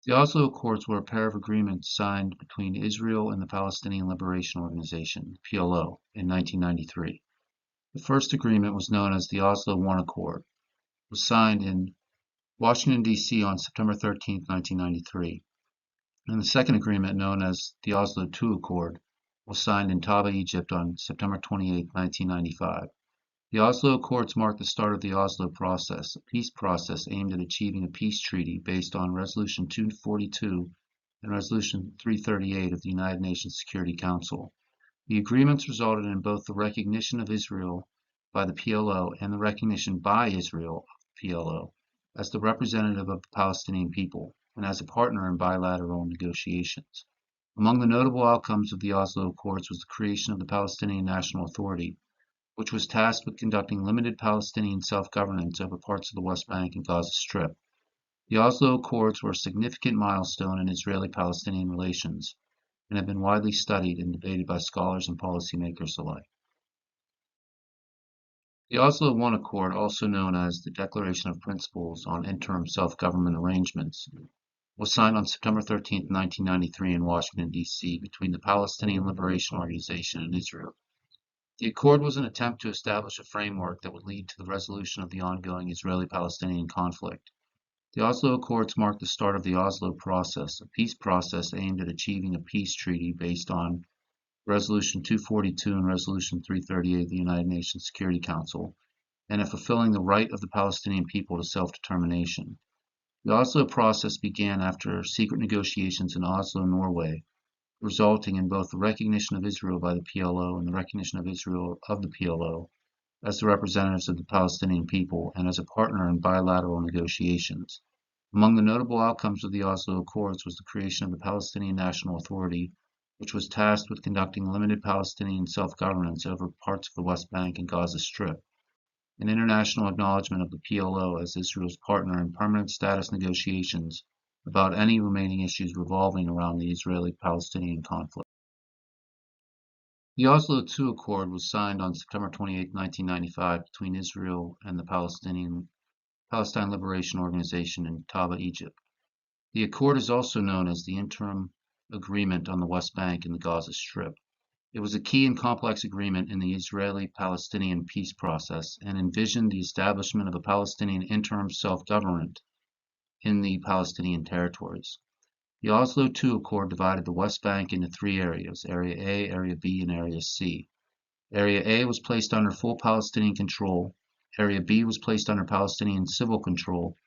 The Oslo Accords were a pair of agreements signed between Israel and the Palestinian Liberation Organization, PLO, in 1993. The first agreement was known as the Oslo I Accord. It was signed in Washington, D.C. on September 13, 1993, and the second agreement, known as the Oslo II Accord, was signed in Taba, Egypt on September 28, 1995. The Oslo Accords marked the start of the Oslo process, a peace process aimed at achieving a peace treaty based on Resolution 242 and Resolution 338 of the United Nations Security Council. The agreements resulted in both the recognition of Israel by the PLO and the recognition by Israel of the PLO as the representative of the Palestinian people and as a partner in bilateral negotiations. Among the notable outcomes of the Oslo Accords was the creation of the Palestinian National Authority, which was tasked with conducting limited Palestinian self-governance over parts of the West Bank and Gaza Strip. The Oslo Accords were a significant milestone in Israeli-Palestinian relations and have been widely studied and debated by scholars and policymakers alike. The Oslo I Accord, also known as the Declaration of Principles on Interim Self-Government Arrangements, was signed on September 13, 1993 in Washington, D.C. between the Palestinian Liberation Organization and Israel. The accord was an attempt to establish a framework that would lead to the resolution of the ongoing Israeli-Palestinian conflict. The Oslo Accords marked the start of the Oslo process, a peace process aimed at achieving a peace treaty based on Resolution 242 and Resolution 338 of the United Nations Security Council, and at fulfilling the right of the Palestinian people to self-determination. The Oslo process began after secret negotiations in Oslo, Norway, resulting in both the recognition of Israel by the PLO and the recognition of Israel of the PLO as the representatives of the Palestinian people and as a partner in bilateral negotiations. Among the notable outcomes of the Oslo Accords was the creation of the Palestinian National Authority, which was tasked with conducting limited Palestinian self-governance over parts of the West Bank and Gaza Strip, an international acknowledgement of the PLO as Israel's partner in permanent status negotiations about any remaining issues revolving around the Israeli-Palestinian conflict. The Oslo II Accord was signed on September 28, 1995 between Israel and the Palestine Liberation Organization in Taba, Egypt. The accord is also known as the Interim Agreement on the West Bank and the Gaza Strip. It was a key and complex agreement in the Israeli-Palestinian peace process and envisioned the establishment of a Palestinian interim self-government in the Palestinian territories. The Oslo II Accord divided the West Bank into three areas, Area A, Area B, and Area C. Area A was placed under full Palestinian control, Area B was placed under Palestinian civil control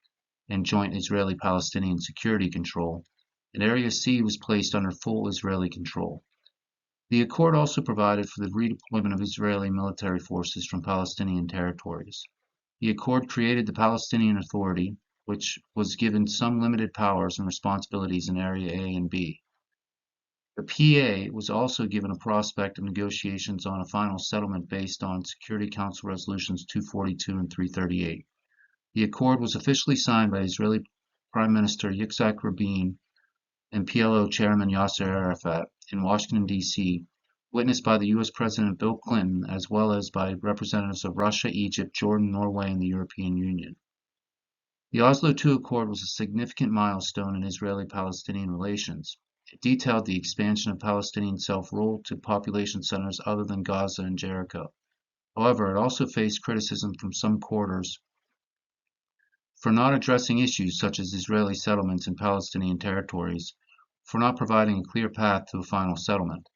and joint Israeli-Palestinian security control, and Area C was placed under full Israeli control. The accord also provided for the redeployment of Israeli military forces from Palestinian territories. The accord created the Palestinian Authority, which was given some limited powers and responsibilities in Area A and B. The PA was also given a prospect of negotiations on a final settlement based on Security Council Resolutions 242 and 338. The accord was officially signed by Israeli Prime Minister Yitzhak Rabin and PLO Chairman Yasser Arafat in Washington, D.C., witnessed by the U.S. President Bill Clinton, as well as by representatives of Russia, Egypt, Jordan, Norway, and the European Union. The Oslo II Accord was a significant milestone in Israeli-Palestinian relations. It detailed the expansion of Palestinian self-rule to population centers other than Gaza and Jericho. However, it also faced criticism from some quarters for not addressing issues such as Israeli settlements in Palestinian territories, for not providing a clear path to a final settlement.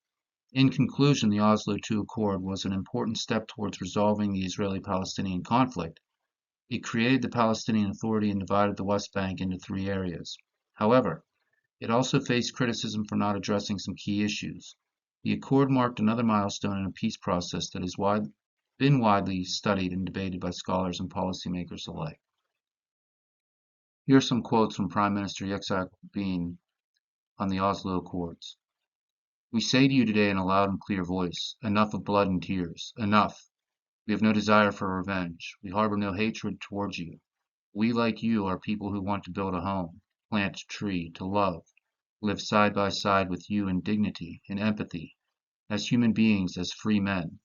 In conclusion, the Oslo II Accord was an important step towards resolving the Israeli-Palestinian conflict. It created the Palestinian Authority and divided the West Bank into three areas. However, it also faced criticism for not addressing some key issues. The accord marked another milestone in a peace process that has been widely studied and debated by scholars and policymakers alike. Here are some quotes from Prime Minister Yitzhak Rabin on the Oslo Accords. "We say to you today in a loud and clear voice, enough of blood and tears, enough. We have no desire for revenge. We harbor no hatred towards you. We, like you, are people who want to build a home, plant a tree, to love, live side by side with you in dignity, in empathy, as human beings, as free men.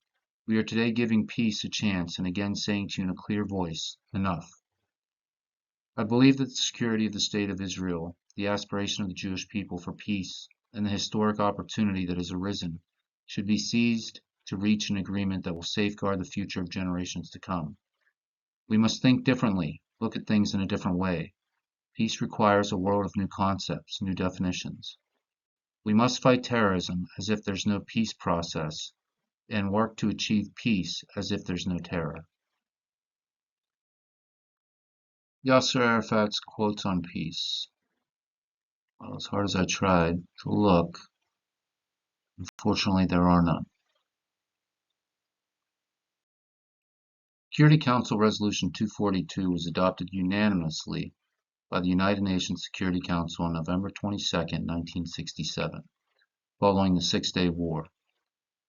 We are today giving peace a chance and again saying to you in a clear voice, enough. I believe that the security of the State of Israel the aspiration of the Jewish people for peace and the historic opportunity that has arisen should be seized to reach an agreement that will safeguard the future of generations to come. We must think differently, look at things in a different way. Peace requires a world of new concepts, new definitions. We must fight terrorism as if there's no peace process and work to achieve peace as if there's no terror. Yasser Arafat's quotes on peace. Well, as hard as I tried to look, unfortunately there are none. Security Council Resolution 242 was adopted unanimously by the United Nations Security Council on November 22, 1967, following the Six-Day War.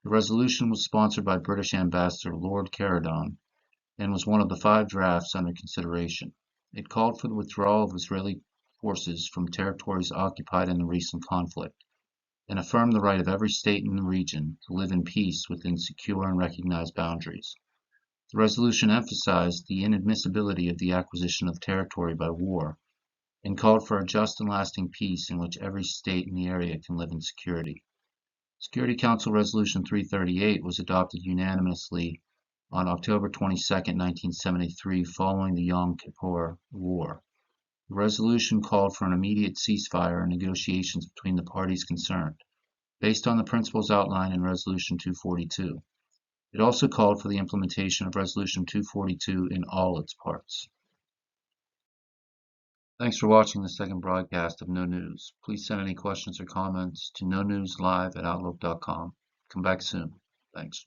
The resolution was sponsored by British Ambassador Lord Caradon and was one of the 5 drafts under consideration. It called for the withdrawal of Israeli forces from territories occupied in the recent conflict and affirmed the right of every state in the region to live in peace within secure and recognized boundaries. The resolution emphasized the inadmissibility of the acquisition of territory by war and called for a just and lasting peace in which every state in the area can live in security. Security Council Resolution 338 was adopted unanimously on October 22, 1973, following the Yom Kippur War. The resolution called for an immediate ceasefire and negotiations between the parties concerned, based on the principles outlined in Resolution 242. It also called for the implementation of Resolution 242 in all its parts. Thanks for watching the second broadcast of No News. Please send any questions or comments to nonewslive@outlook.com. Come back soon. Thanks.